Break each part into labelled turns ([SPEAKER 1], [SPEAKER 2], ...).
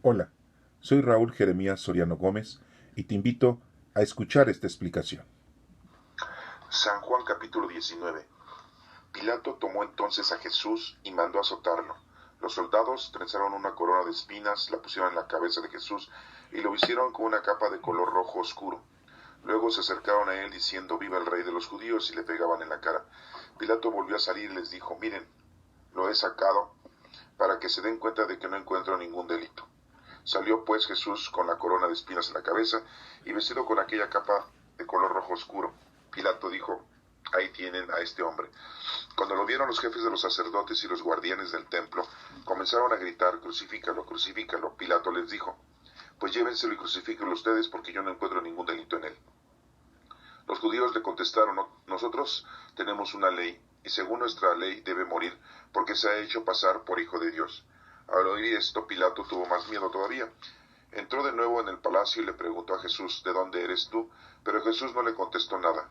[SPEAKER 1] Hola, soy Raúl Jeremías Soriano Gómez y te invito a escuchar esta explicación.
[SPEAKER 2] San Juan capítulo 19. Pilato tomó entonces a Jesús y mandó azotarlo. Los soldados trenzaron una corona de espinas, la pusieron en la cabeza de Jesús y lo vistieron con una capa de color rojo oscuro. Luego se acercaron a él diciendo: «Viva el rey de los judíos», y le pegaban en la cara. Pilato volvió a salir y les dijo: «Miren, lo he sacado para que se den cuenta de que no encuentro ningún delito». Salió pues Jesús con la corona de espinas en la cabeza y vestido con aquella capa de color rojo oscuro. Pilato dijo: «Ahí tienen a este hombre». Cuando lo vieron los jefes de los sacerdotes y los guardianes del templo, comenzaron a gritar: «Crucifícalo, crucifícalo». Pilato les dijo: «Pues llévenselo y crucifíquenlo ustedes, porque yo no encuentro ningún delito en él». Los judíos le contestaron: «Nosotros tenemos una ley, y según nuestra ley debe morir, porque se ha hecho pasar por hijo de Dios». Al oír esto, Pilato tuvo más miedo todavía. Entró de nuevo en el palacio y le preguntó a Jesús: «¿De dónde eres tú?». Pero Jesús no le contestó nada.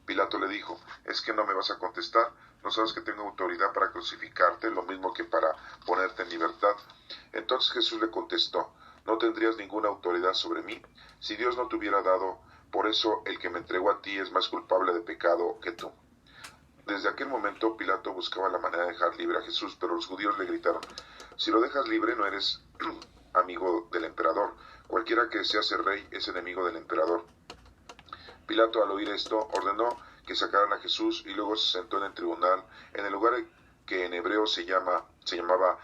[SPEAKER 2] Pilato le dijo: «¿Es que no me vas a contestar? ¿No sabes que tengo autoridad para crucificarte, lo mismo que para ponerte en libertad?». Entonces Jesús le contestó: «¿No tendrías ninguna autoridad sobre mí si Dios no te hubiera dado? Por eso el que me entregó a ti es más culpable de pecado que tú». Desde aquel momento Pilato buscaba la manera de dejar libre a Jesús, pero los judíos le gritaron: «Si lo dejas libre no eres amigo del emperador. Cualquiera que se hace rey es enemigo del emperador». Pilato, al oír esto, ordenó que sacaran a Jesús y luego se sentó en el tribunal, en el lugar que en hebreo se llamaba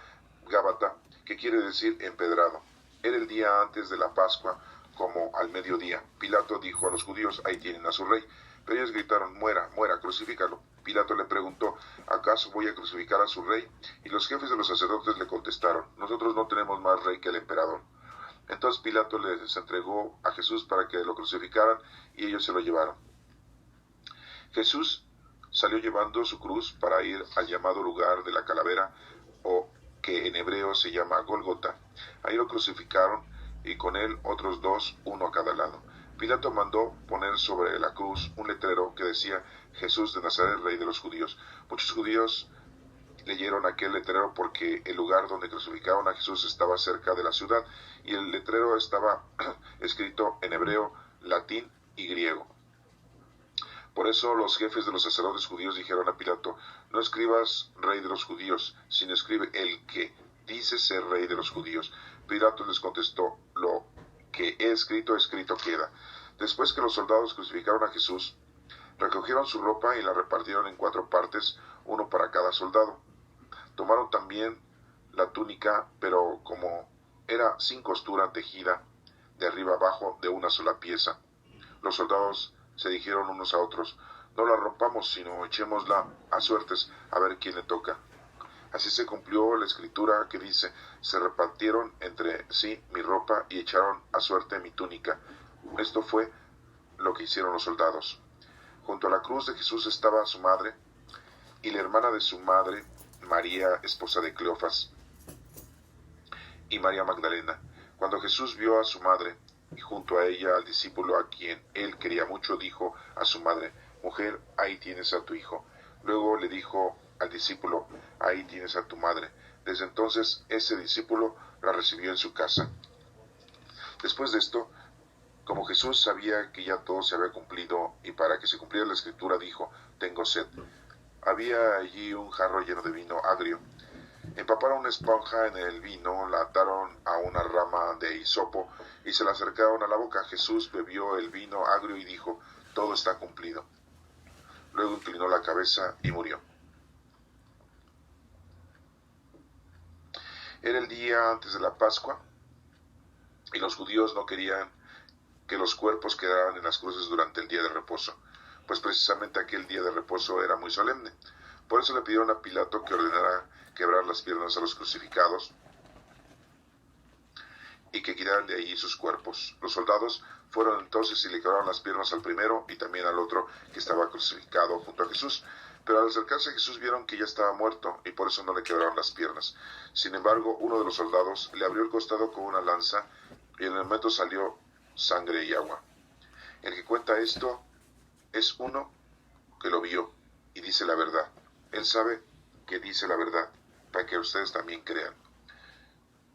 [SPEAKER 2] Gábata, que quiere decir empedrado. Era el día antes de la Pascua, como al mediodía. Pilato dijo a los judíos: «Ahí tienen a su rey». Pero ellos gritaron: «Muera, muera, crucifícalo». Pilato le preguntó: «¿Acaso voy a crucificar a su rey?». Y los jefes de los sacerdotes le contestaron: «Nosotros no tenemos más rey que el emperador». Entonces Pilato les entregó a Jesús para que lo crucificaran, y ellos se lo llevaron. Jesús salió llevando su cruz para ir al llamado lugar de la calavera, o que en hebreo se llama Gólgota. Ahí lo crucificaron, y con él otros dos, uno a cada lado. Pilato mandó poner sobre la cruz un letrero que decía: «Jesús de Nazaret, rey de los judíos». Muchos judíos leyeron aquel letrero porque el lugar donde crucificaron a Jesús estaba cerca de la ciudad, y el letrero estaba escrito en hebreo, latín y griego. Por eso los jefes de los sacerdotes judíos dijeron a Pilato: «No escribas rey de los judíos, sino escribe: el que dice ser rey de los judíos». Pilato les contestó: «Lo que he escrito, escrito queda». Después que los soldados crucificaron a Jesús, recogieron su ropa y la repartieron en 4 partes, uno para cada soldado. Tomaron también la túnica, pero como era sin costura, tejida de arriba abajo de una sola pieza. Los soldados se dijeron unos a otros: «No la rompamos, sino echémosla a suertes, a ver quién le toca». Así se cumplió la escritura que dice: «Se repartieron entre sí mi ropa y echaron a suerte mi túnica». Esto fue lo que hicieron los soldados. Junto a la cruz de Jesús estaba su madre y la hermana de su madre, María, esposa de Cleofas, y María Magdalena. Cuando Jesús vio a su madre y junto a ella al discípulo a quien él quería mucho, dijo a su madre: «Mujer, ahí tienes a tu hijo». Luego le dijo al discípulo: «Ahí tienes a tu madre». Desde entonces ese discípulo la recibió en su casa. Después de esto, como Jesús sabía que ya todo se había cumplido, y para que se cumpliera la escritura, dijo: «Tengo sed». Había allí un jarro lleno de vino agrio. Empaparon una esponja en el vino, la ataron a una rama de hisopo y se la acercaron a la boca. Jesús bebió el vino agrio y dijo: «Todo está cumplido». Luego inclinó la cabeza y murió. Era el día antes de la Pascua, y los judíos no querían que los cuerpos quedaran en las cruces durante el día de reposo, pues precisamente aquel día de reposo era muy solemne. Por eso le pidieron a Pilato que ordenara quebrar las piernas a los crucificados y que quitaran de allí sus cuerpos. Los soldados fueron entonces y le quebraron las piernas al primero y también al otro que estaba crucificado junto a Jesús. Pero al acercarse a Jesús vieron que ya estaba muerto, y por eso no le quebraron las piernas. Sin embargo, uno de los soldados le abrió el costado con una lanza, y en el momento salió sangre y agua. El que cuenta esto es uno que lo vio y dice la verdad. Él sabe que dice la verdad, para que ustedes también crean.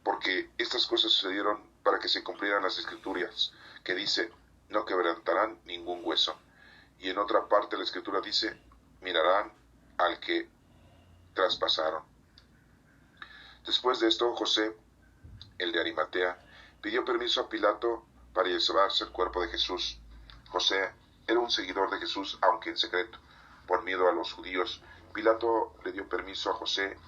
[SPEAKER 2] Porque esta estas cosas sucedieron para que se cumplieran las escrituras, que dice, no quebrantarán ningún hueso. Y en otra parte la escritura dice, mirarán al que traspasaron. Después de esto, José, el de Arimatea, pidió permiso a Pilato para llevarse el cuerpo de Jesús. José era un seguidor de Jesús, aunque en secreto, por miedo a los judíos. Pilato le dio permiso a José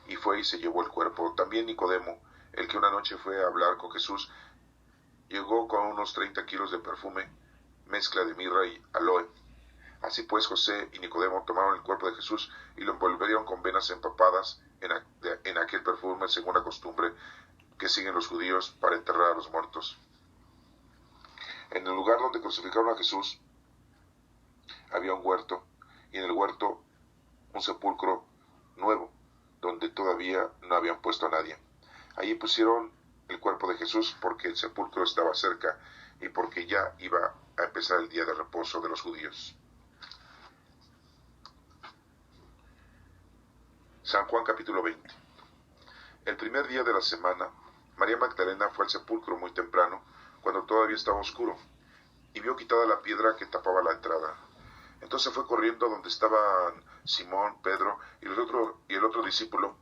[SPEAKER 2] y fue y se llevó el cuerpo. También Nicodemo, el que una noche fue a hablar con Jesús, llegó con unos 30 kilos de perfume, mezcla de mirra y aloe. Así pues, José y Nicodemo tomaron el cuerpo de Jesús y lo envolvieron con venas empapadas en aquel perfume, según la costumbre que siguen los judíos para enterrar a los muertos. En el lugar donde crucificaron a Jesús había un huerto, y en el huerto un sepulcro nuevo, donde todavía no habían puesto a nadie. Allí pusieron el cuerpo de Jesús porque el sepulcro estaba cerca y porque ya iba a empezar el día de reposo de los judíos. San Juan capítulo 20. El primer día de la semana, María Magdalena fue al sepulcro muy temprano, cuando todavía estaba oscuro, y vio quitada la piedra que tapaba la entrada. Entonces fue corriendo donde estaban Simón, Pedro y el otro discípulo,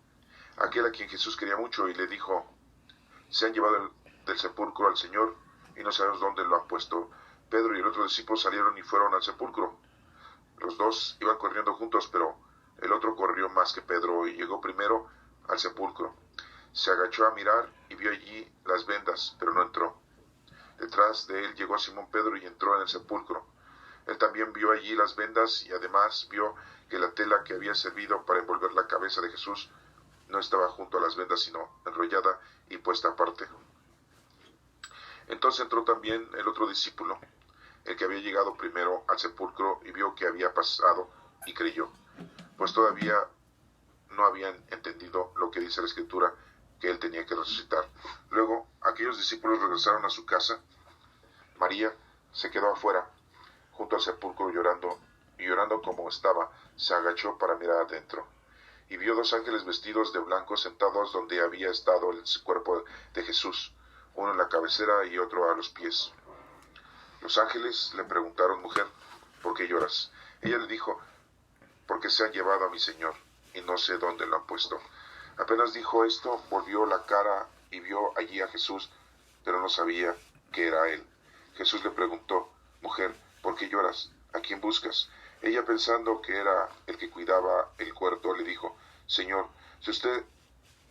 [SPEAKER 2] aquel a quien Jesús quería mucho, y le dijo, se han llevado del sepulcro al Señor, y no sabemos dónde lo han puesto. Pedro y el otro discípulo salieron y fueron al sepulcro. Los dos iban corriendo juntos, pero el otro corrió más que Pedro y llegó primero al sepulcro. Se agachó a mirar y vio allí las vendas, pero no entró. Detrás de él llegó Simón Pedro y entró en el sepulcro. Él también vio allí las vendas y además vio que la tela que había servido para envolver la cabeza de Jesús no estaba junto a las vendas, sino enrollada y puesta aparte. Entonces entró también el otro discípulo, el que había llegado primero al sepulcro, y vio que había pasado y creyó, pues todavía no habían entendido lo que dice la Escritura, que él tenía que resucitar. Luego aquellos discípulos regresaron a su casa. María se quedó afuera, junto al sepulcro, llorando, y llorando como estaba, se agachó para mirar adentro, y vio dos ángeles vestidos de blanco sentados donde había estado el cuerpo de Jesús, uno en la cabecera y otro a los pies. Los ángeles le preguntaron, mujer, ¿por qué lloras? Ella le dijo, porque se han llevado a mi Señor, y no sé dónde lo han puesto. Apenas dijo esto, volvió la cara y vio allí a Jesús, pero no sabía que era él. Jesús le preguntó, mujer, ¿por qué lloras? ¿A quién buscas? Ella, pensando que era el que cuidaba el cuarto, le dijo, Señor, si usted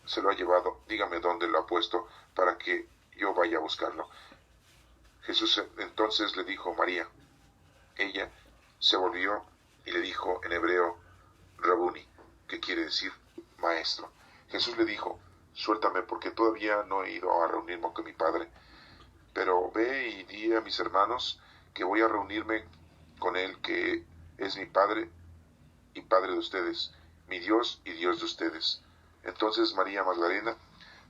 [SPEAKER 2] se lo ha llevado, dígame dónde lo ha puesto, para que yo vaya a buscarlo. Jesús entonces le dijo, María. Ella se volvió y le dijo en hebreo, Rabuni, que quiere decir maestro. Jesús le dijo, suéltame, porque todavía no he ido a reunirme con mi Padre, pero ve y di a mis hermanos que voy a reunirme con él, que es mi Padre y Padre de ustedes, mi Dios y Dios de ustedes. Entonces María Magdalena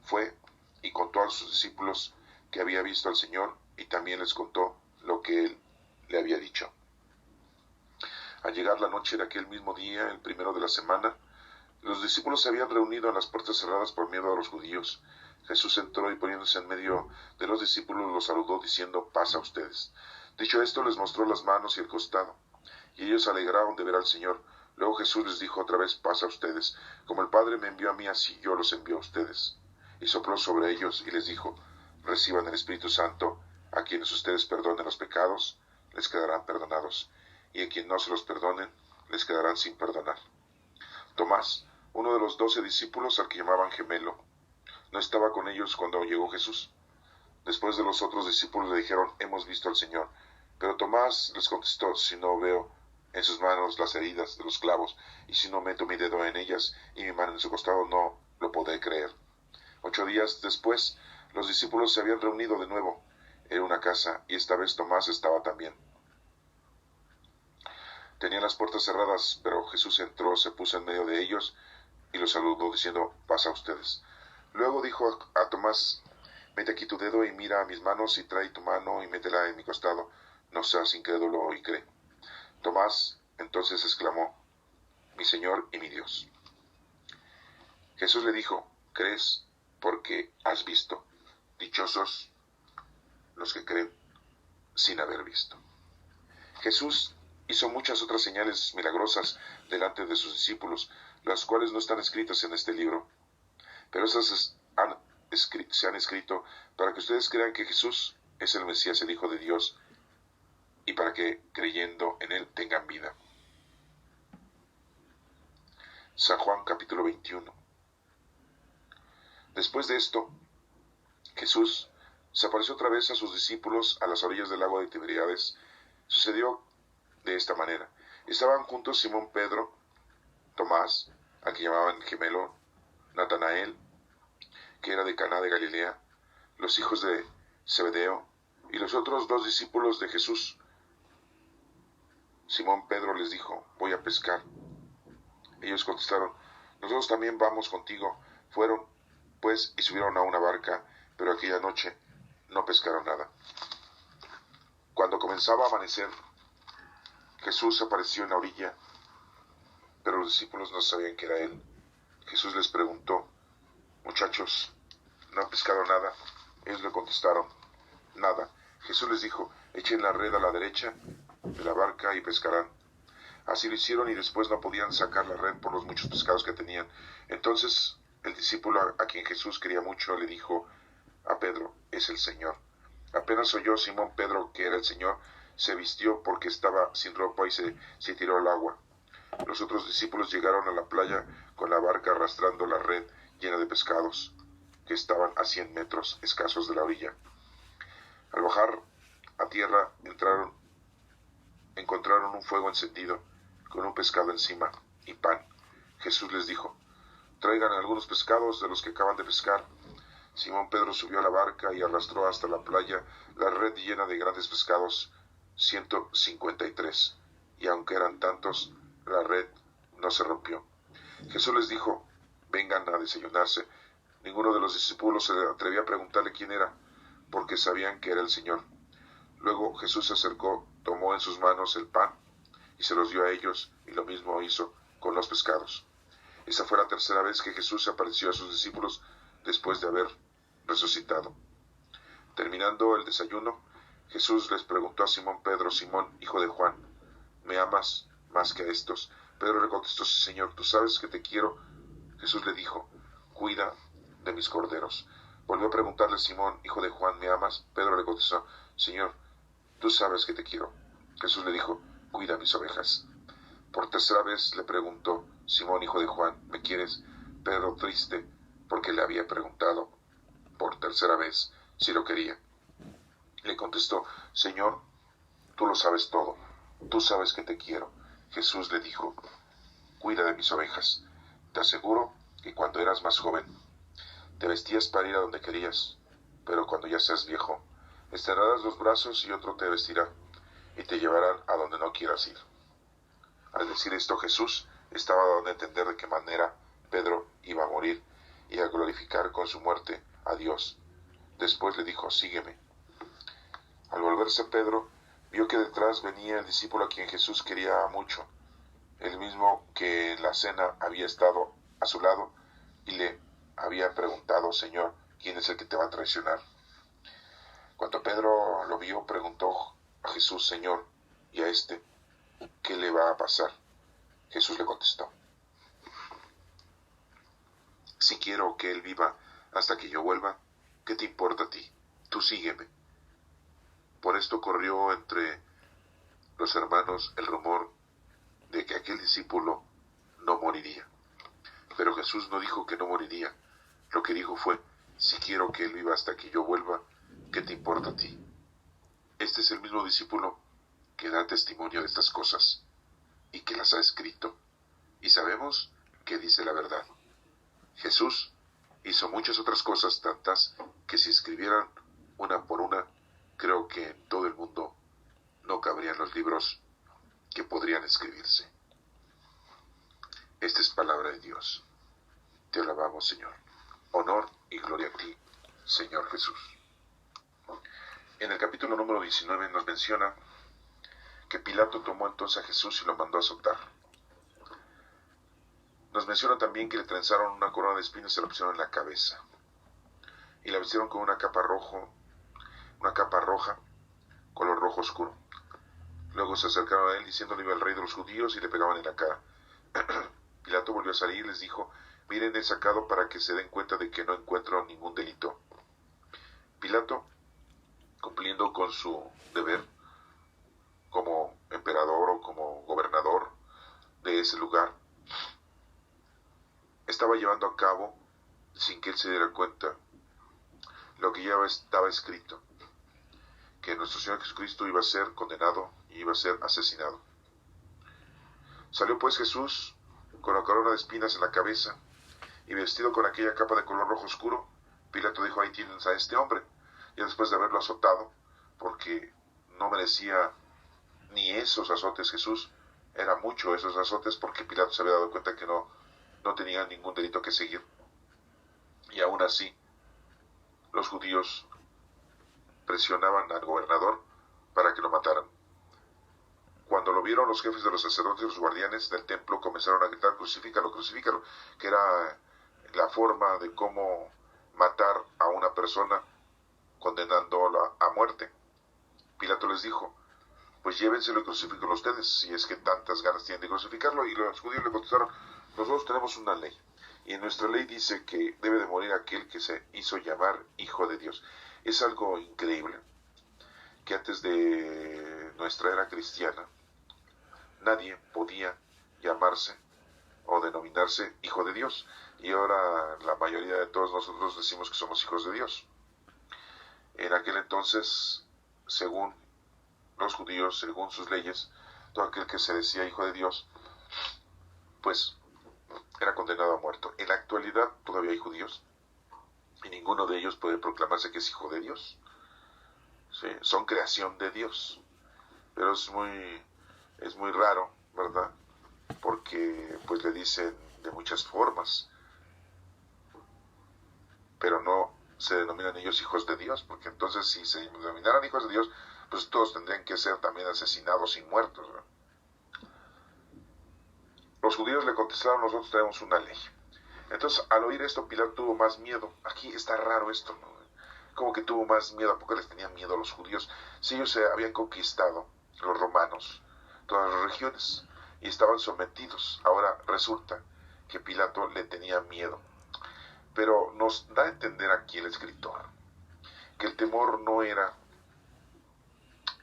[SPEAKER 2] fue y contó a sus discípulos que había visto al Señor, y también les contó lo que él le había dicho. Al llegar la noche de aquel mismo día, el primero de la semana, los discípulos se habían reunido en las puertas cerradas por miedo a los judíos. Jesús entró y poniéndose en medio de los discípulos los saludó diciendo, paz a ustedes. Dicho esto, les mostró las manos y el costado, y ellos se alegraron de ver al Señor. Luego Jesús les dijo otra vez, paz a ustedes. Como el Padre me envió a mí, así yo los envío a ustedes. Y sopló sobre ellos y les dijo, reciban el Espíritu Santo. A quienes ustedes perdonen los pecados, les quedarán perdonados, y a quien no se los perdonen, les quedarán sin perdonar. Tomás, uno de los 12 discípulos, al que llamaban Gemelo, no estaba con ellos cuando llegó Jesús. Después de los otros discípulos le dijeron, hemos visto al Señor. Pero Tomás les contestó, si no veo en sus manos las heridas de los clavos, y si no meto mi dedo en ellas y mi mano en su costado, no lo podré creer. 8 días después, los discípulos se habían reunido de nuevo en una casa, y esta vez Tomás estaba también. Tenían las puertas cerradas, pero Jesús entró, se puso en medio de ellos y los saludó diciendo, paz a ustedes. Luego dijo a Tomás, mete aquí tu dedo y mira a mis manos, y trae tu mano y métela en mi costado, no seas incrédulo y cree. Tomás entonces exclamó, mi Señor y mi Dios. Jesús le dijo, ¿crees porque has visto. Dichosos los que creen sin haber visto. Jesús hizo muchas otras señales milagrosas delante de sus discípulos, las cuales no están escritas en este libro, pero esas se han escrito para que ustedes crean que Jesús es el Mesías, el Hijo de Dios, y para que creyendo en Él tengan vida. San Juan capítulo 21. Después de esto, Jesús se apareció otra vez a sus discípulos a las orillas del lago de Tiberíades. Sucedió de esta manera. Estaban juntos Simón Pedro, Tomás, al que llamaban gemelo, Natanael, que era de Caná de Galilea, los hijos de Zebedeo, y los otros dos discípulos de Jesús. Simón Pedro les dijo: voy a pescar. Ellos contestaron: nosotros también vamos contigo. Fueron, pues, y subieron a una barca, pero aquella noche no pescaron nada. Cuando comenzaba a amanecer, Jesús apareció en la orilla, pero los discípulos no sabían que era Él. Jesús les preguntó: muchachos, ¿no han pescado nada? Ellos le contestaron: nada. Jesús les dijo: echen la red a la derecha de la barca y pescarán. Así lo hicieron, y después no podían sacar la red por los muchos pescados que tenían. Entonces el discípulo a quien Jesús quería mucho le dijo a Pedro: es el Señor. Apenas oyó Simón Pedro que era el Señor, se vistió porque estaba sin ropa y se tiró al agua. Los otros discípulos llegaron a la playa con la barca arrastrando la red llena de pescados, que estaban a 100 metros escasos de la orilla. Al bajar a tierra encontraron un fuego encendido con un pescado encima y pan. Jesús les dijo: traigan algunos pescados de los que acaban de pescar. Simón Pedro subió a la barca y arrastró hasta la playa la red llena de grandes pescados, 153, y aunque eran tantos, la red no se rompió. Jesús les dijo: vengan a desayunarse. Ninguno de los discípulos se atrevía a preguntarle quién era, porque sabían que era el Señor. Luego Jesús se acercó, tomó en sus manos el pan y se los dio a ellos, y lo mismo hizo con los pescados. Esa fue la tercera vez que Jesús se apareció a sus discípulos después de haber resucitado. Terminando el desayuno, Jesús les preguntó a Simón Pedro: Simón, hijo de Juan, ¿me amas más que a estos? Pedro le contestó: sí, Señor, tú sabes que te quiero. Jesús le dijo: cuida de mis corderos. Volvió a preguntarle: Simón, hijo de Juan, ¿me amas? Pedro le contestó: Señor, tú sabes que te quiero. Jesús le dijo: cuida mis ovejas. Por tercera vez le preguntó: Simón, hijo de Juan, ¿me quieres? Pedro, triste porque le había preguntado por tercera vez si lo quería, le contestó: Señor, tú lo sabes todo, tú sabes que te quiero. Jesús le dijo: cuida de mis ovejas. Te aseguro que cuando eras más joven, te vestías para ir a donde querías, pero cuando ya seas viejo, estirarás los brazos y otro te vestirá, y te llevarán a donde no quieras ir. Al decir esto, Jesús estaba dando a entender de qué manera Pedro iba a morir y a glorificar con su muerte a Dios. Después le dijo: sígueme. Al volverse Pedro, vio que detrás venía el discípulo a quien Jesús quería mucho, el mismo que en la cena había estado a su lado y le había preguntado: Señor, ¿quién es el que te va a traicionar? Cuando Pedro lo vio, preguntó a Jesús: Señor, ¿y a este qué le va a pasar? Jesús le contestó: si quiero que él viva hasta que yo vuelva, ¿qué te importa a ti? Tú sígueme. Por esto corrió entre los hermanos el rumor de que aquel discípulo no moriría. Pero Jesús no dijo que no moriría. Lo que dijo fue: si quiero que él viva hasta que yo vuelva, ¿qué te importa a ti? Este es el mismo discípulo que da testimonio de estas cosas y que las ha escrito, y sabemos que dice la verdad. Jesús hizo muchas otras cosas, tantas que si escribieran una por una, creo que en todo el mundo no cabrían los libros que podrían escribirse. Esta es palabra de Dios. Te alabamos, Señor. Honor y gloria a ti, Señor Jesús. En el capítulo número 19 nos menciona que Pilato tomó entonces a Jesús y lo mandó a azotar. Nos menciona también que le trenzaron una corona de espinas y se la pusieron en la cabeza. y la vistieron con una capa roja, color rojo oscuro. Luego se acercaron a él diciéndole: viva el rey de los judíos, y le pegaban en la cara. Pilato volvió a salir y les dijo: miren, he sacado para que se den cuenta de que no encuentro ningún delito. Pilato, cumpliendo con su deber como emperador o como gobernador de ese lugar, estaba llevando a cabo, sin que él se diera cuenta, lo que ya estaba escrito, que nuestro Señor Jesucristo iba a ser condenado y iba a ser asesinado. Salió pues Jesús con la corona de espinas en la cabeza y vestido con aquella capa de color rojo oscuro. Pilato dijo: ahí tienes a este hombre. Y después de haberlo azotado, porque no merecía ni esos azotes Jesús, era mucho esos azotes, porque Pilato se había dado cuenta que no tenía ningún delito que seguir. Y aún así, los judíos presionaban al gobernador para que lo mataran. Cuando lo vieron, los jefes de los sacerdotes y los guardianes del templo comenzaron a gritar: crucifícalo, crucifícalo, que era la forma de cómo matar a una persona, condenándola a muerte. Pilato les dijo: pues llévenselo y crucifíquenlo ustedes, si es que tantas ganas tienen de crucificarlo. Y los judíos le contestaron: nosotros tenemos una ley, y en nuestra ley dice que debe de morir aquel que se hizo llamar Hijo de Dios. Es algo increíble que antes de nuestra era cristiana nadie podía llamarse o denominarse Hijo de Dios, y ahora la mayoría de todos nosotros decimos que somos hijos de Dios. En aquel entonces, según los judíos, según sus leyes, todo aquel que se decía hijo de Dios, pues era condenado a muerto. En la actualidad todavía hay judíos y ninguno de ellos puede proclamarse que es hijo de Dios. Sí, son creación de Dios, pero es muy raro, ¿verdad? Porque pues le dicen de muchas formas, pero no se denominan ellos hijos de Dios, porque entonces si se denominaran hijos de Dios, pues todos tendrían que ser también asesinados y muertos, ¿no? Los judíos le contestaron: nosotros tenemos una ley. Entonces, al oír esto, Pilato tuvo más miedo. Aquí está raro esto, ¿no? Como que tuvo más miedo. ¿A poco les tenían miedo a los judíos? Si ellos se habían conquistado, los romanos, todas las regiones, y estaban sometidos. Ahora resulta que Pilato le tenía miedo. Pero nos da a entender aquí el escritor que el temor no era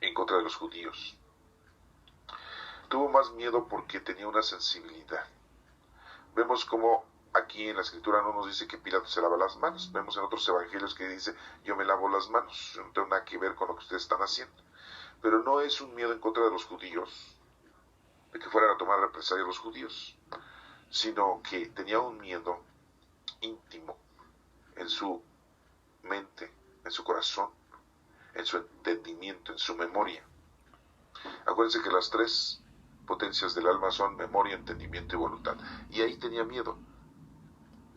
[SPEAKER 2] en contra de los judíos. Tuvo más miedo porque tenía una sensibilidad. Vemos como aquí en la escritura no nos dice que Pilato se lava las manos. Vemos en otros evangelios que dice: yo me lavo las manos, yo no tengo nada que ver con lo que ustedes están haciendo. Pero no es un miedo en contra de los judíos, de que fueran a tomar represalia los judíos, sino que tenía un miedo íntimo en su mente, en su corazón, en su entendimiento, en su memoria. Acuérdense que las tres potencias del alma son memoria, entendimiento y voluntad. Y ahí tenía miedo,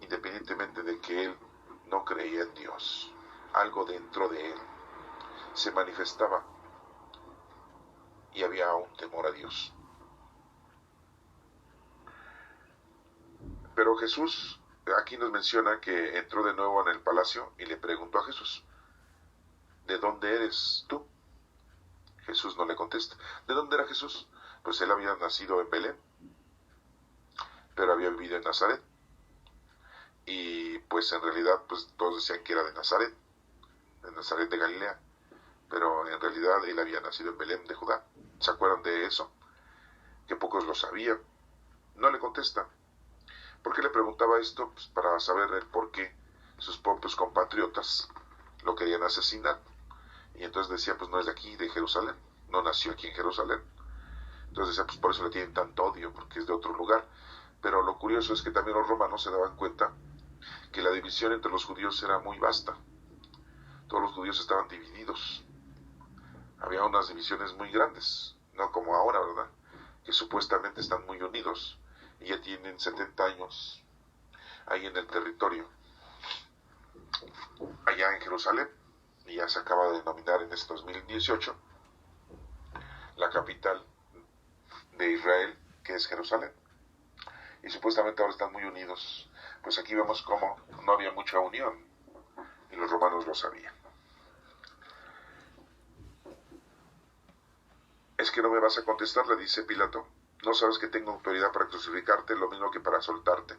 [SPEAKER 2] independientemente de que él no creía en Dios. Algo dentro de él se manifestaba y había un temor a Dios. Pero Jesús aquí nos menciona que entró de nuevo en el palacio y le preguntó a Jesús: ¿de dónde eres tú? Jesús no le contesta. ¿De dónde era Jesús? Pues él había nacido en Belén, pero había vivido en Nazaret. Y pues en realidad pues todos decían que era de Nazaret de Galilea, pero en realidad él había nacido en Belén de Judá. ¿Se acuerdan de eso? Que pocos lo sabían. No le contesta. ¿Por qué le preguntaba esto? Pues para saber el por qué sus propios compatriotas lo querían asesinar. Y entonces decía: pues no es de aquí, de Jerusalén, no nació aquí en Jerusalén. Entonces decía: pues por eso le tienen tanto odio, porque es de otro lugar. Pero lo curioso es que también los romanos se daban cuenta que la división entre los judíos era muy vasta. Todos los judíos estaban divididos. Había unas divisiones muy grandes, no como ahora, ¿verdad? Que supuestamente están muy unidos y ya tienen 70 años ahí en el territorio, allá en Jerusalén, y ya se acaba de denominar en este 2018 la capital de Israel, que es Jerusalén. Y supuestamente ahora están muy unidos. Pues aquí vemos cómo no había mucha unión. y los romanos lo sabían. Es que no me vas a contestar, le dice Pilato. No sabes que tengo autoridad para crucificarte, lo mismo que para soltarte,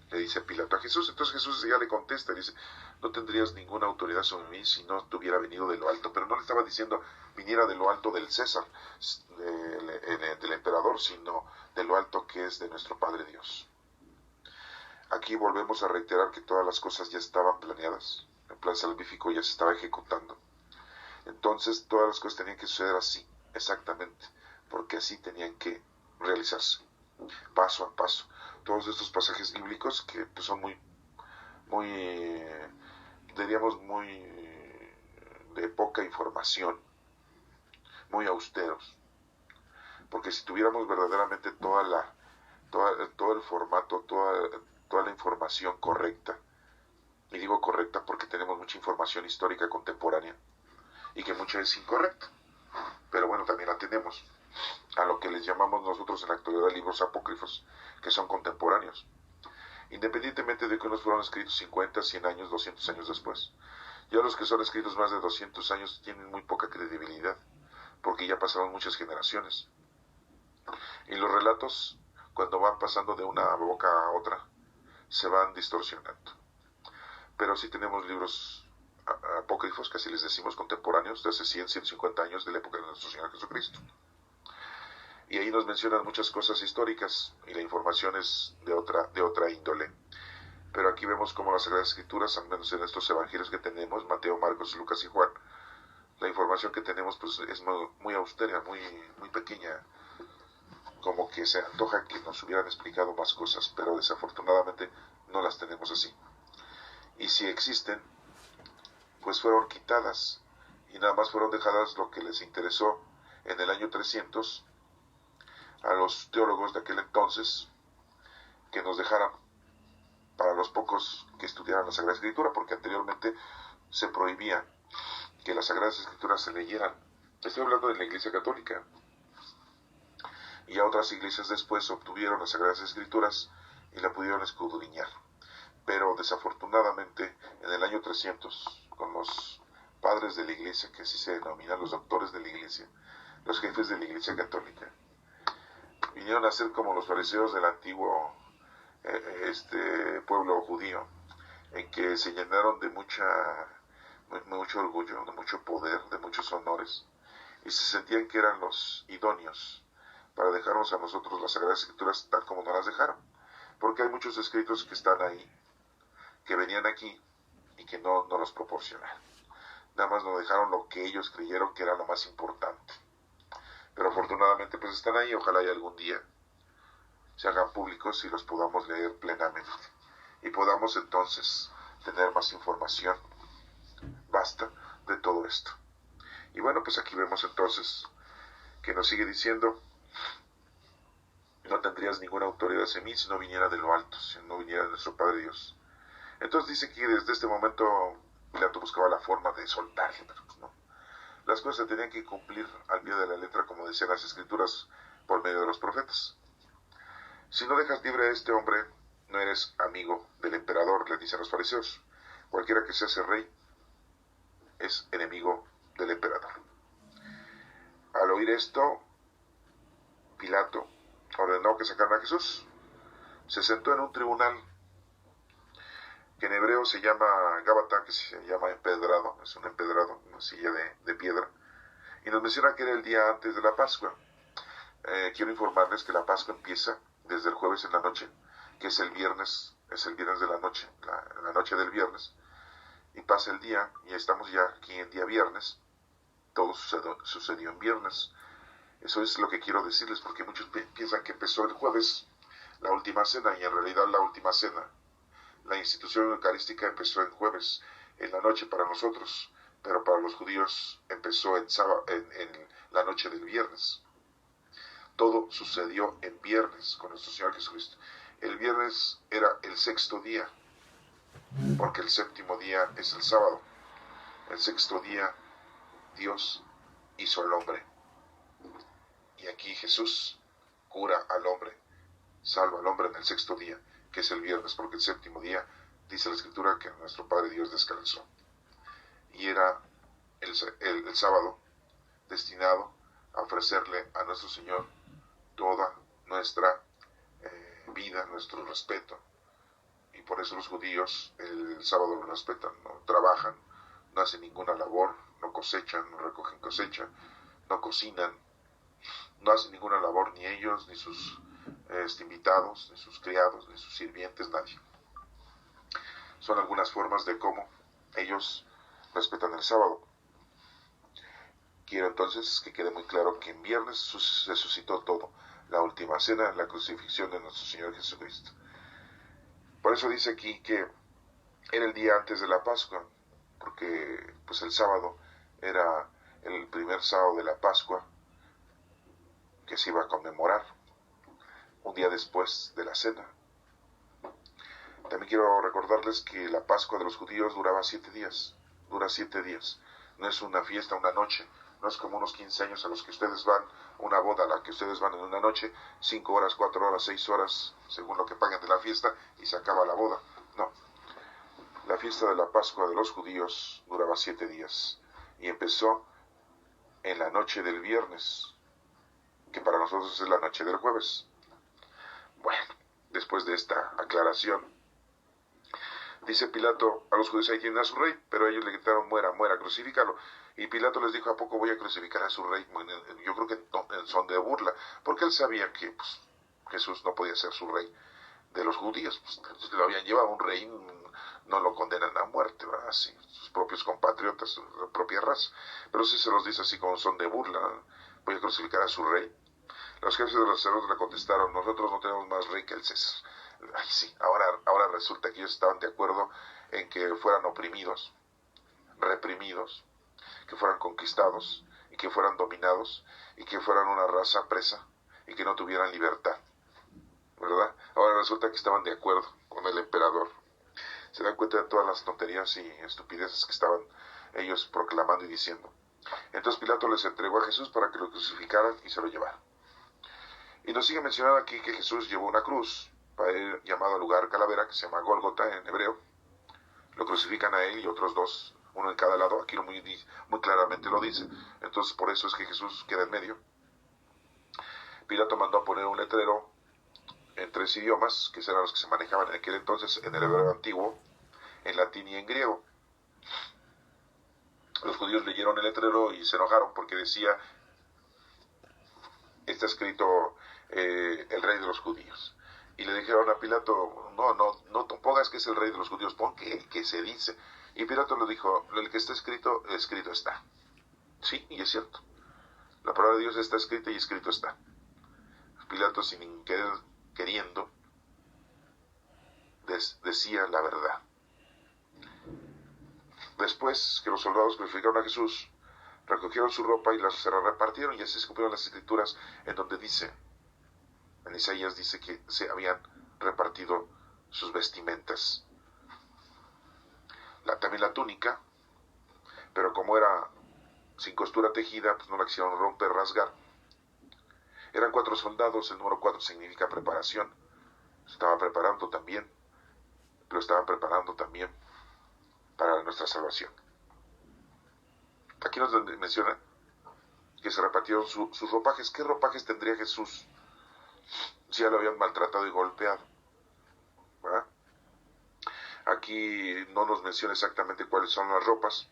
[SPEAKER 2] le dice Pilato a Jesús. Entonces Jesús ya le contesta, le dice, no tendrías ninguna autoridad sobre mí si no te hubiera venido de lo alto. Pero no le estaba diciendo viniera de lo alto del César, del emperador, sino de lo alto que es de nuestro Padre Dios. Aquí volvemos a reiterar que todas las cosas ya estaban planeadas, el plan salvífico ya se estaba ejecutando. Entonces todas las cosas tenían que suceder así, exactamente, porque así tenían que realizarse, paso a paso. Todos estos pasajes bíblicos que pues, son diríamos muy de poca información, muy austeros, porque si tuviéramos verdaderamente todo el formato, toda la información correcta, y digo correcta porque tenemos mucha información histórica contemporánea, y que mucha es incorrecta, pero bueno, también la tenemos, a lo que les llamamos nosotros en la actualidad libros apócrifos, que son contemporáneos, independientemente de que unos fueron escritos 50, 100 años, 200 años después. Ya los que son escritos más de 200 años tienen muy poca credibilidad, porque ya pasaron muchas generaciones. Y los relatos, cuando van pasando de una boca a otra, se van distorsionando. Pero sí tenemos libros apócrifos, que así les decimos, contemporáneos, de hace 100, 150 años de la época de nuestro Señor Jesucristo. Y ahí nos mencionan muchas cosas históricas, y la información es de otra índole. Pero aquí vemos cómo las Sagradas Escrituras, al menos en estos evangelios que tenemos, Mateo, Marcos, Lucas y Juan, la información que tenemos pues es muy austera, muy pequeña, como que se antoja que nos hubieran explicado más cosas, pero desafortunadamente no las tenemos así. Y si existen, pues fueron quitadas, y nada más fueron dejadas lo que les interesó en el año 300 a los teólogos de aquel entonces, que nos dejaran para los pocos que estudiaran la Sagrada Escritura, porque anteriormente se prohibía que las Sagradas Escrituras se leyeran. Estoy hablando de la Iglesia Católica. Y a otras iglesias después obtuvieron las Sagradas Escrituras y la pudieron escudriñar. Pero desafortunadamente en el año 300, con los padres de la Iglesia, que así se denominan, los doctores de la Iglesia, los jefes de la Iglesia Católica, vinieron a ser como los fariseos del antiguo pueblo judío, en que se llenaron de mucho orgullo, de mucho poder, de muchos honores, y se sentían que eran los idóneos para dejarnos a nosotros las Sagradas Escrituras tal como nos las dejaron, porque hay muchos escritos que están ahí, que venían aquí y que no los proporcionaron. Nada más nos dejaron lo que ellos creyeron que era lo más importante. Pero afortunadamente pues están ahí, ojalá y algún día se hagan públicos y los podamos leer plenamente. Y podamos entonces tener más información basta de todo esto. Y bueno, pues aquí vemos entonces que nos sigue diciendo, no tendrías ninguna autoridad en mí si no viniera de lo alto, si no viniera de nuestro Padre Dios. Entonces dice que desde este momento Pilato buscaba la forma de soltarle, pero pues no. Las cosas se tenían que cumplir al pie de la letra, como decían las Escrituras, por medio de los profetas. Si no dejas libre a este hombre, no eres amigo del emperador, le dicen los fariseos. Cualquiera que se hace rey es enemigo del emperador. Al oír esto, Pilato ordenó que sacaran a Jesús. Se sentó en un tribunal que en hebreo se llama Gábata, que se llama empedrado, es un empedrado, una silla de piedra, y nos menciona que era el día antes de la Pascua. Quiero informarles que la Pascua empieza desde el jueves en la noche, que es el viernes de la noche, la noche del viernes, y pasa el día, y estamos ya aquí en día viernes. Todo sucedió en viernes. Eso es lo que quiero decirles, porque muchos piensan que empezó el jueves la última cena, y en realidad la última cena, la institución eucarística, empezó el jueves en la noche para nosotros, pero para los judíos empezó en la noche del viernes. Todo sucedió en viernes con nuestro Señor Jesucristo. El viernes era el sexto día, porque el séptimo día es el sábado. El sexto día Dios hizo al hombre. Y aquí Jesús cura al hombre, salva al hombre en el sexto día, que es el viernes, porque el séptimo día dice la Escritura que nuestro Padre Dios descansó. y era el sábado destinado a ofrecerle a nuestro Señor toda nuestra vida, nuestro respeto. Y por eso los judíos el sábado lo respetan, no trabajan, no hacen ninguna labor, no cosechan, no recogen cosecha, no cocinan, no hacen ninguna labor, ni ellos, ni sus invitados, ni sus criados, ni sus sirvientes, nadie. Son algunas formas de cómo ellos respetan el sábado. Quiero entonces que quede muy claro que en viernes se suscitó todo, la última cena, la crucifixión de nuestro Señor Jesucristo. Por eso dice aquí que era el día antes de la Pascua, porque pues el sábado era el primer sábado de la Pascua que se iba a conmemorar, un día después de la cena. También quiero recordarles que la Pascua de los judíos duraba 7 días, dura 7 días, no es una fiesta, una noche, no es como unos 15 años a los que ustedes van, una boda a la que ustedes van en una noche, 5 horas, 4 horas, 6 horas, según lo que paguen de la fiesta, y se acaba la boda. No, la fiesta de la Pascua de los judíos duraba 7 días, y empezó en la noche del viernes, que para nosotros es la noche del jueves. Bueno, después de esta aclaración, dice Pilato a los judíos: ahí tienen a su rey, pero ellos le gritaron: muera, muera, crucifícalo. Y Pilato les dijo: ¿a poco voy a crucificar a su rey? Bueno, yo creo que en son de burla, porque él sabía que pues, Jesús no podía ser su rey de los judíos, pues, lo habían llevado a un rey, no lo condenan a muerte, ¿verdad? Sí, sus propios compatriotas, su propia raza, pero sí se los dice así como son de burla: voy a crucificar a su rey. Los jefes de los sacerdotes le contestaron: nosotros no tenemos más rey que el César. Ay, sí, ahora resulta que ellos estaban de acuerdo en que fueran oprimidos, reprimidos, que fueran conquistados y que fueran dominados y que fueran una raza presa y que no tuvieran libertad, ¿verdad? Ahora resulta que estaban de acuerdo con el emperador. Se dan cuenta de todas las tonterías y estupideces que estaban ellos proclamando y diciendo. Entonces Pilato les entregó a Jesús para que lo crucificaran y se lo llevaran. Y nos sigue mencionando aquí que Jesús llevó una cruz para el llamado lugar calavera, que se llama Gólgota en hebreo. Lo crucifican a él y otros dos, uno en cada lado. Aquí muy claramente lo dice. Entonces por eso es que Jesús queda en medio. Pilato mandó a poner un letrero en 3 idiomas, que eran los que se manejaban en aquel entonces, en el hebreo antiguo, en latín y en griego. Los judíos leyeron el letrero y se enojaron porque decía: está escrito el rey de los judíos. Y le dijeron a Pilato: no pongas que es el rey de los judíos, pon que se dice. Y Pilato le dijo: el que está escrito, escrito está. Sí, y es cierto. La palabra de Dios está escrita y escrito está. Pilato, sin queriendo, decía la verdad. Después que los soldados crucificaron a Jesús, recogieron su ropa y se la repartieron, y así se cumplieron las escrituras en donde dice, en Isaías dice que se habían repartido sus vestimentas. También la túnica, pero como era sin costura tejida, pues no la quisieron romper, rasgar. Eran 4 soldados, el número 4 significa preparación. Se estaban preparando también, pero estaban preparando también para nuestra salvación. Aquí nos menciona que se repartieron sus ropajes. ¿Qué ropajes tendría Jesús si ya lo habían maltratado y golpeado? ¿Verdad? Aquí no nos menciona exactamente cuáles son las ropas.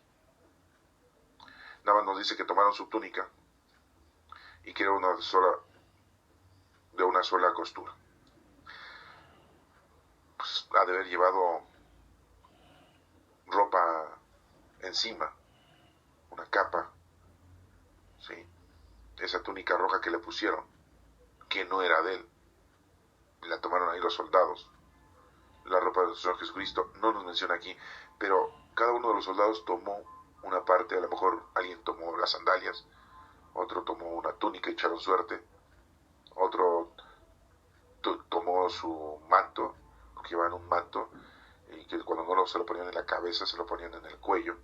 [SPEAKER 2] Nada más nos dice que tomaron su túnica y que era de una sola costura. Pues ha de haber llevado ropa encima, una capa, ¿sí? Esa túnica roja que le pusieron, que no era de él, la tomaron ahí los soldados. La ropa del Señor Jesucristo no nos menciona aquí, pero cada uno de los soldados tomó una parte. A lo mejor alguien tomó las sandalias, otro tomó una túnica y echaron suerte, otro tomó su manto, porque llevaban un manto, y que cuando no se lo ponían en la cabeza, se lo ponían en el cuello.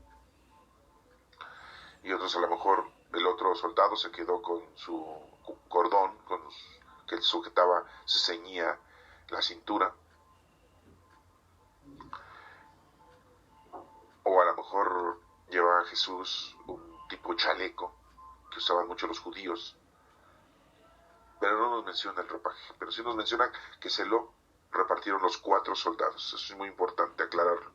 [SPEAKER 2] Y otros, a lo mejor el otro soldado se quedó con su cordón, que sujetaba, se ceñía la cintura. O a lo mejor lleva a Jesús un tipo chaleco que usaban mucho los judíos, pero no nos menciona el ropaje, pero sí nos menciona que se lo repartieron los 4 soldados. Eso es muy importante aclararlo.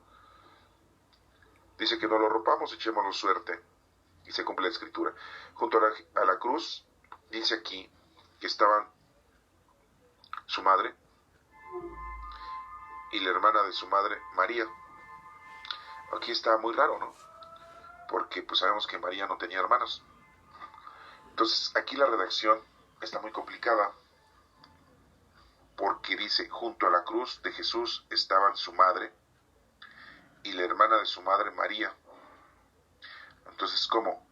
[SPEAKER 2] Dice que no lo ropamos, echémonos suerte, y se cumple la escritura. Junto a la cruz, dice aquí que estaban su madre y la hermana de su madre, María. Aquí está muy raro, ¿no? Porque pues sabemos que María no tenía hermanos. Entonces aquí la redacción está muy complicada, porque dice, junto a la cruz de Jesús estaban su madre y la hermana de su madre, María. Entonces, ¿cómo?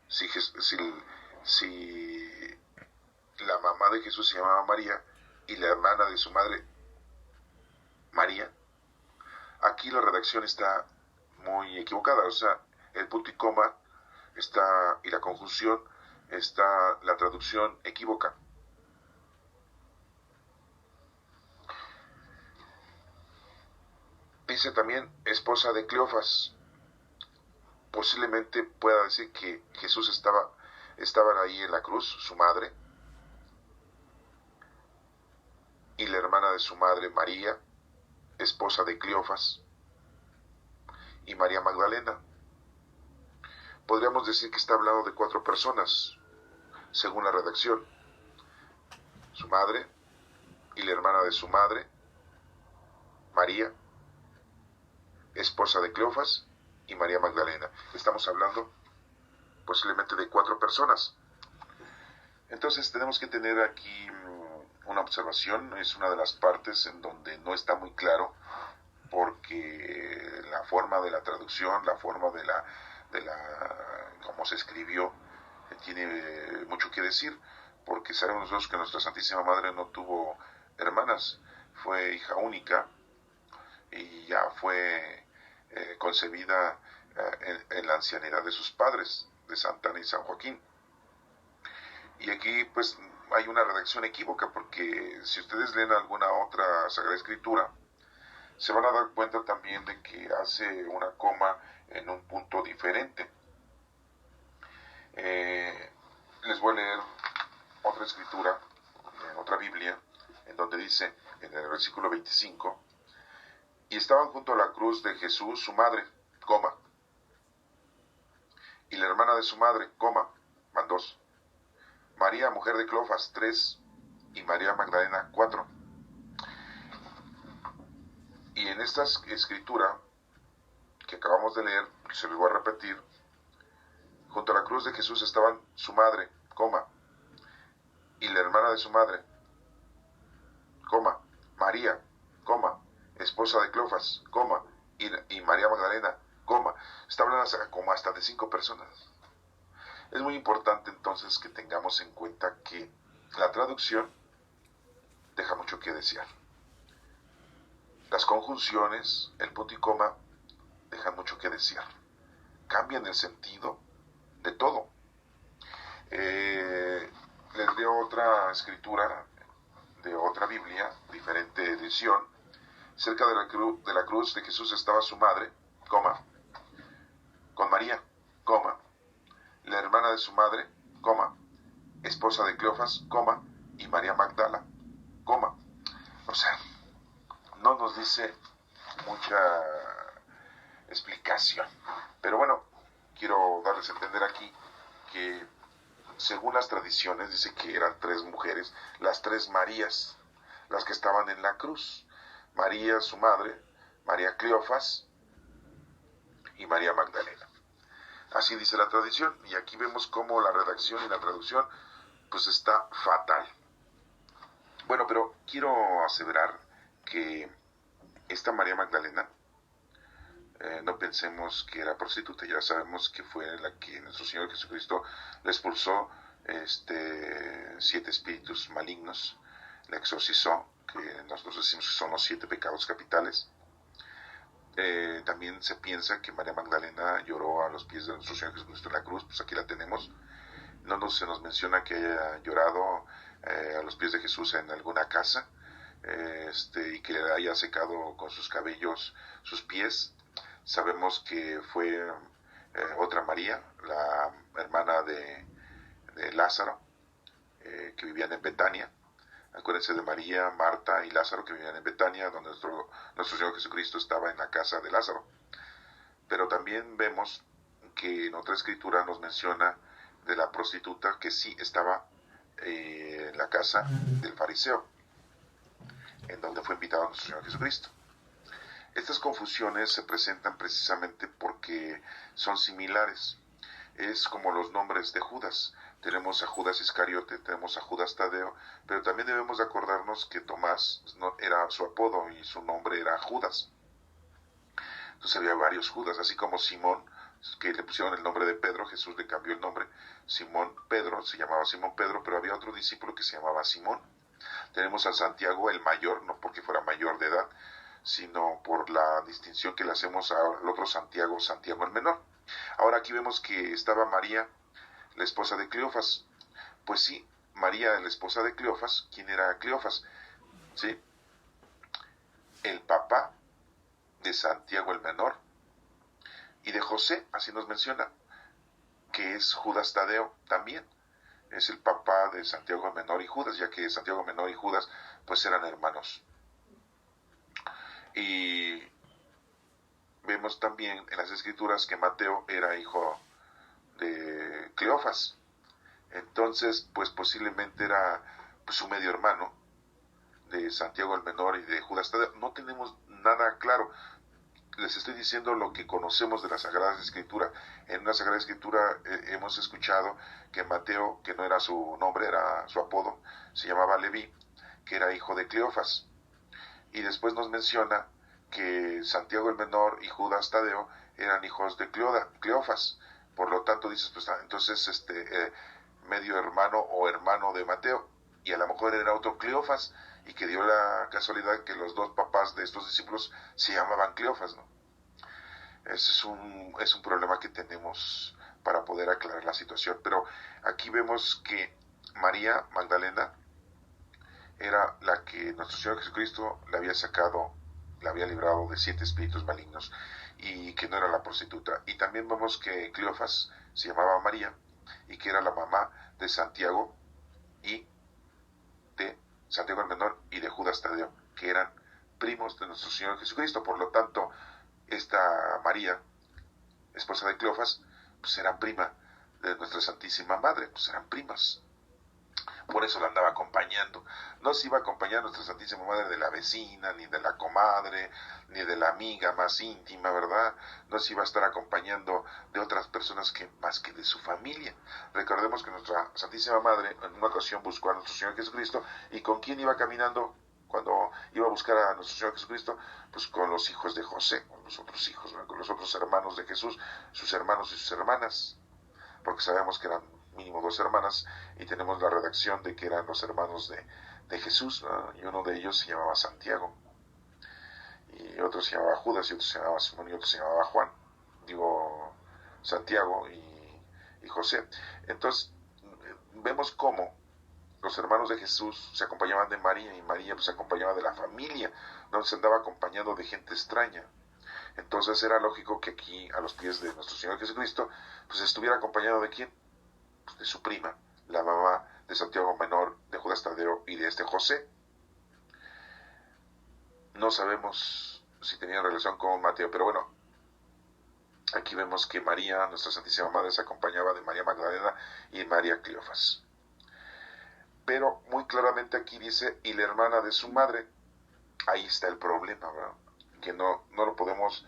[SPEAKER 2] Si la mamá de Jesús se llamaba María y la hermana de su madre, María, aquí la redacción está muy equivocada. O sea, el punto y coma está, y la conjunción está, la traducción equívoca. Dice también esposa de Cleofas. Posiblemente pueda decir que Jesús estaban ahí en la cruz, su madre y la hermana de su madre, María, esposa de Cleofas, y María Magdalena. Podríamos decir que está hablando de 4 personas, según la redacción: su madre y la hermana de su madre, María, esposa de Cleofas, y María Magdalena. Estamos hablando posiblemente de 4 personas. Entonces tenemos que tener aquí una observación. Es una de las partes en donde no está muy claro, porque la forma de la traducción, la forma de la cómo se escribió, tiene mucho que decir, porque sabemos nosotros que nuestra Santísima Madre no tuvo hermanas, fue hija única y ya fue concebida en la ancianidad de sus padres, de Santa Ana y San Joaquín. Y aquí pues hay una redacción equívoca, porque si ustedes leen alguna otra Sagrada Escritura, se van a dar cuenta también de que hace una coma en un punto diferente. Les voy a leer otra escritura, en otra Biblia, en donde dice, en el versículo 25, y estaban junto a la cruz de Jesús su madre, coma, y la hermana de su madre, coma, van 2, María, mujer de Cleofas, 3, y María Magdalena, 4. Y en esta escritura que acabamos de leer, se los voy a repetir, junto a la cruz de Jesús estaban su madre, coma, y la hermana de su madre, coma, María, coma, esposa de Cleofas, coma, y María Magdalena, coma. Está hablando como hasta de 5 personas. Es muy importante entonces que tengamos en cuenta que la traducción deja mucho que desear. Las conjunciones, el punto y coma, dejan mucho que desear. Cambian el sentido de todo. Les leo otra escritura de otra Biblia, diferente edición. Cerca de la cruz de Jesús estaba su madre, coma, con María, coma, la hermana de su madre, coma, esposa de Cleofas, coma, y María Magdala, coma. O sea, no nos dice mucha explicación. Pero bueno, quiero darles a entender aquí que según las tradiciones dice que eran 3 mujeres, las 3 Marías, las que estaban en la cruz. María, su madre, María Cleofas y María Magdalena. Así dice la tradición, y aquí vemos cómo la redacción y la traducción pues está fatal. Bueno, pero quiero aseverar que esta María Magdalena, no pensemos que era prostituta, ya sabemos que fue la que nuestro Señor Jesucristo le expulsó 7 espíritus malignos, la exorcizó, que nosotros decimos que son los 7 pecados capitales. También se piensa que María Magdalena lloró a los pies de nuestro Señor Jesucristo en la cruz, pues aquí la tenemos. Se nos menciona que haya llorado a los pies de Jesús en alguna casa, y que le haya secado con sus cabellos sus pies. Sabemos que fue otra María, la hermana de Lázaro, que vivían en Betania. Acuérdense de María, Marta y Lázaro, que vivían en Betania, donde nuestro Señor Jesucristo estaba en la casa de Lázaro. Pero también vemos que en otra escritura nos menciona de la prostituta que sí estaba en la casa del fariseo, en donde fue invitado nuestro Señor Jesucristo. Estas confusiones se presentan precisamente porque son similares. Es como los nombres de Judas. Tenemos a Judas Iscariote, tenemos a Judas Tadeo, pero también debemos de acordarnos que Tomás era su apodo y su nombre era Judas. Entonces había varios Judas, así como Simón, que le pusieron el nombre de Pedro, Jesús le cambió el nombre. Simón Pedro, se llamaba Simón Pedro, pero había otro discípulo que se llamaba Simón. Tenemos a Santiago el mayor, no porque fuera mayor de edad, sino por la distinción que le hacemos al otro Santiago, Santiago el menor. Ahora aquí vemos que estaba María, la esposa de Cleofas. Pues sí, María, la esposa de Cleofas. ¿Quién era Cleofas? ¿Sí? El papá de Santiago el menor y de José, así nos menciona, que es Judas Tadeo también. Es el papá de Santiago el menor y Judas, ya que Santiago el menor y Judas pues eran hermanos. Y vemos también en las escrituras que Mateo era hijo de Cleofas. Entonces, pues posiblemente era pues, su medio hermano de Santiago el menor y de Judas Tadeo. No tenemos nada claro. Les estoy diciendo lo que conocemos de la Sagrada Escritura. En una Sagrada Escritura hemos escuchado que Mateo, que no era su nombre, era su apodo, se llamaba Leví, que era hijo de Cleofas. Y después nos menciona que Santiago el menor y Judas Tadeo eran hijos de Cleofas. Por lo tanto, dices, pues entonces medio hermano o hermano de Mateo, y a lo mejor era otro Cleofas, y que dio la casualidad que los dos papás de estos discípulos se llamaban Cleofas, ¿no? Ese es un problema que tenemos para poder aclarar la situación. Pero aquí vemos que María Magdalena era la que nuestro Señor Jesucristo le había sacado, le había librado de 7 espíritus malignos, y que no era la prostituta. Y también vemos que Cleofas se llamaba María, y que era la mamá de Santiago y de Santiago el menor y de Judas Tadeo, que eran primos de nuestro Señor Jesucristo. Por lo tanto, esta María, esposa de Cleofas, pues era prima de nuestra Santísima Madre, pues eran primas. Por eso la andaba acompañando. No se iba a acompañar a nuestra Santísima Madre de la vecina, ni de la comadre, ni de la amiga más íntima, ¿verdad? No se iba a estar acompañando de otras personas que más que de su familia. Recordemos que nuestra Santísima Madre en una ocasión buscó a nuestro Señor Jesucristo. ¿Y con quién iba caminando cuando iba a buscar a nuestro Señor Jesucristo? Pues con los hijos de José, con los otros hijos, ¿verdad? Con los otros hermanos de Jesús, sus hermanos y sus hermanas, porque sabemos que eran mínimo 2 hermanas, y tenemos la redacción de que eran los hermanos de Jesús, ¿no? Y uno de ellos se llamaba Santiago, y otro se llamaba Judas, y otro se llamaba Simón, y otro se llamaba Juan, Santiago y José. Entonces vemos cómo los hermanos de Jesús se acompañaban de María, y María pues se acompañaba de la familia, no se andaba acompañando de gente extraña. Entonces era lógico que aquí, a los pies de nuestro Señor Jesucristo, pues estuviera acompañado de ¿quién? Pues de su prima, la mamá de Santiago menor, de Judas Tadeo y de este José. No sabemos si tenían relación con Mateo, pero bueno, aquí vemos que María, nuestra Santísima Madre, se acompañaba de María Magdalena y María Cleofas. Pero muy claramente aquí dice, y la hermana de su madre. Ahí está el problema, ¿verdad? Que no lo podemos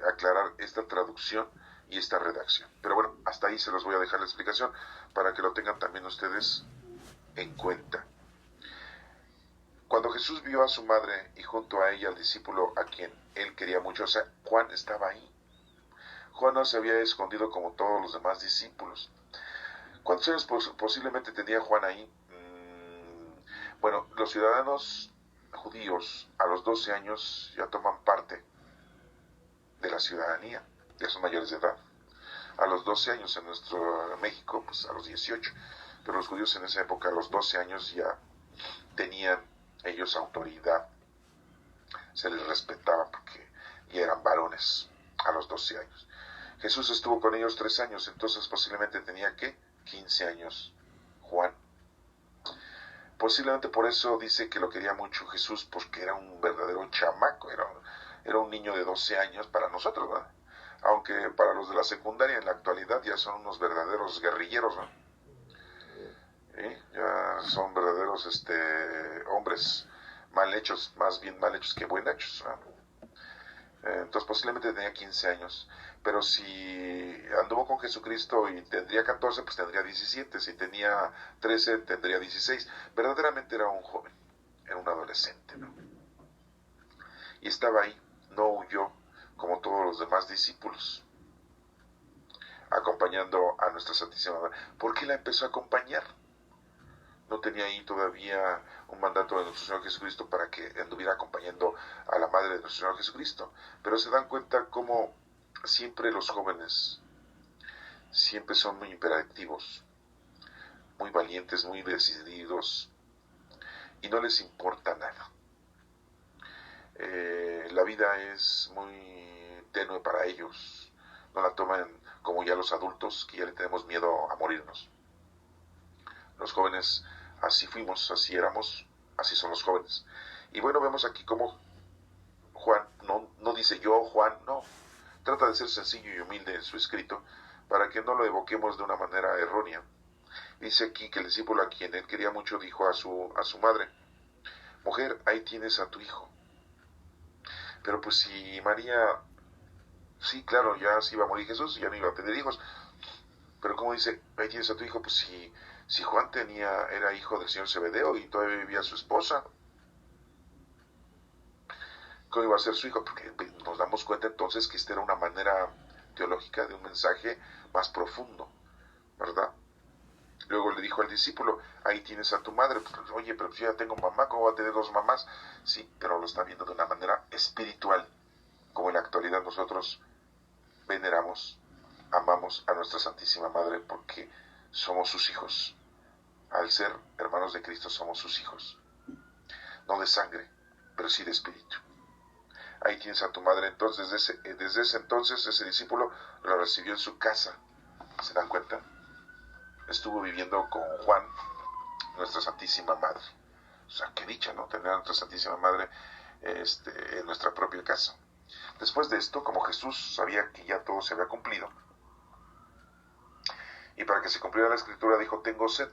[SPEAKER 2] aclarar esta traducción y esta redacción. Pero bueno, hasta ahí se los voy a dejar la explicación para que lo tengan también ustedes en cuenta. Cuando Jesús vio a su madre y junto a ella al discípulo a quien él quería mucho, o sea, Juan estaba ahí. Juan no se había escondido como todos los demás discípulos. ¿Cuántos años posiblemente tenía Juan ahí? Bueno, los ciudadanos judíos a los 12 años ya toman parte de la ciudadanía, ya son mayores de edad. A los 12 años, en nuestro México, pues a los 18, pero los judíos en esa época a los 12 años ya tenían ellos autoridad, se les respetaba porque ya eran varones a los 12 años. Jesús estuvo con ellos 3 años, entonces posiblemente tenía, ¿qué? 15 años, Juan. Posiblemente por eso dice que lo quería mucho Jesús, porque era un verdadero chamaco, era un niño de 12 años para nosotros, ¿verdad? Aunque para los de la secundaria en la actualidad ya son unos verdaderos guerrilleros, ¿no? Ya son verdaderos hombres mal hechos, más bien mal hechos que buen hechos, ¿no? Entonces posiblemente tenía 15 años, pero si anduvo con Jesucristo y tendría 14, pues tendría 17, si tenía 13, tendría 16, verdaderamente era un joven, era un adolescente, ¿no? Y estaba ahí, no huyó como todos los demás discípulos, acompañando a nuestra Santísima Madre. ¿Por qué la empezó a acompañar? No tenía ahí todavía un mandato de nuestro Señor Jesucristo para que anduviera acompañando a la Madre de nuestro Señor Jesucristo. Pero se dan cuenta cómo siempre los jóvenes siempre son muy imperativos, muy valientes, muy decididos, y no les importa nada. La vida es muy tenue para ellos, no la toman como ya los adultos, que ya le tenemos miedo a morirnos. Los jóvenes así fuimos, así éramos, así son los jóvenes. Y bueno, vemos aquí cómo Juan no dice yo, Juan, no. Trata de ser sencillo y humilde en su escrito para que no lo evoquemos de una manera errónea. Dice aquí que el discípulo a quien él quería mucho dijo a su madre, mujer, ahí tienes a tu hijo. Pero pues si María, sí, claro, ya se iba a morir Jesús, ya no iba a tener hijos. Pero como dice, ahí tienes a tu hijo, pues si Juan era hijo del señor Zebedeo y todavía vivía su esposa, ¿cómo iba a ser su hijo? Porque nos damos cuenta entonces que esta era una manera teológica de un mensaje más profundo, ¿verdad? Luego le dijo al discípulo, ahí tienes a tu madre. Pues, oye, pero yo ya tengo mamá, ¿cómo va a tener 2 mamás? Sí, pero lo está viendo de una manera espiritual, como en la actualidad nosotros veneramos, amamos a nuestra Santísima Madre porque somos sus hijos. Al ser hermanos de Cristo somos sus hijos, no de sangre, pero sí de espíritu. Ahí tienes a tu madre. Entonces, desde ese entonces, ese discípulo lo recibió en su casa. ¿Se dan cuenta? Estuvo viviendo con Juan, nuestra Santísima Madre. O sea, qué dicha, ¿no? Tener a nuestra Santísima Madre en nuestra propia casa. Después de esto, como Jesús sabía que ya todo se había cumplido, y para que se cumpliera la escritura dijo, tengo sed.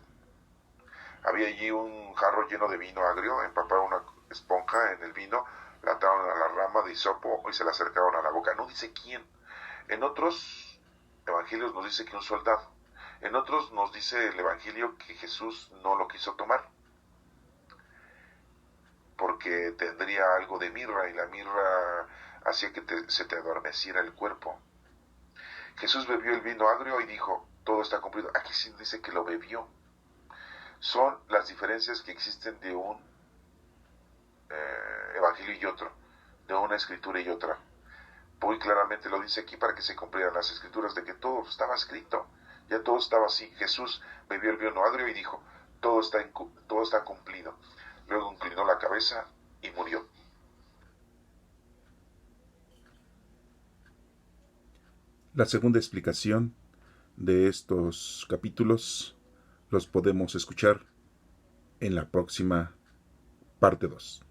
[SPEAKER 2] Había allí un jarro lleno de vino agrio, empaparon una esponja en el vino, la ataron a la rama de hisopo y se la acercaron a la boca. No dice quién. En otros evangelios nos dice que un soldado. En otros nos dice el evangelio que Jesús no lo quiso tomar, porque tendría algo de mirra y la mirra hacía que se te adormeciera el cuerpo. Jesús bebió el vino agrio y dijo, todo está cumplido. Aquí sí dice que lo bebió. Son las diferencias que existen de un evangelio y otro, de una escritura y otra. Muy claramente lo dice aquí para que se cumplieran las escrituras de que todo estaba escrito, ya todo estaba así. Jesús bebió el vino agrio y dijo, todo está cumplido. Luego inclinó la cabeza y murió.
[SPEAKER 1] La segunda explicación de estos capítulos los podemos escuchar en la próxima parte 2.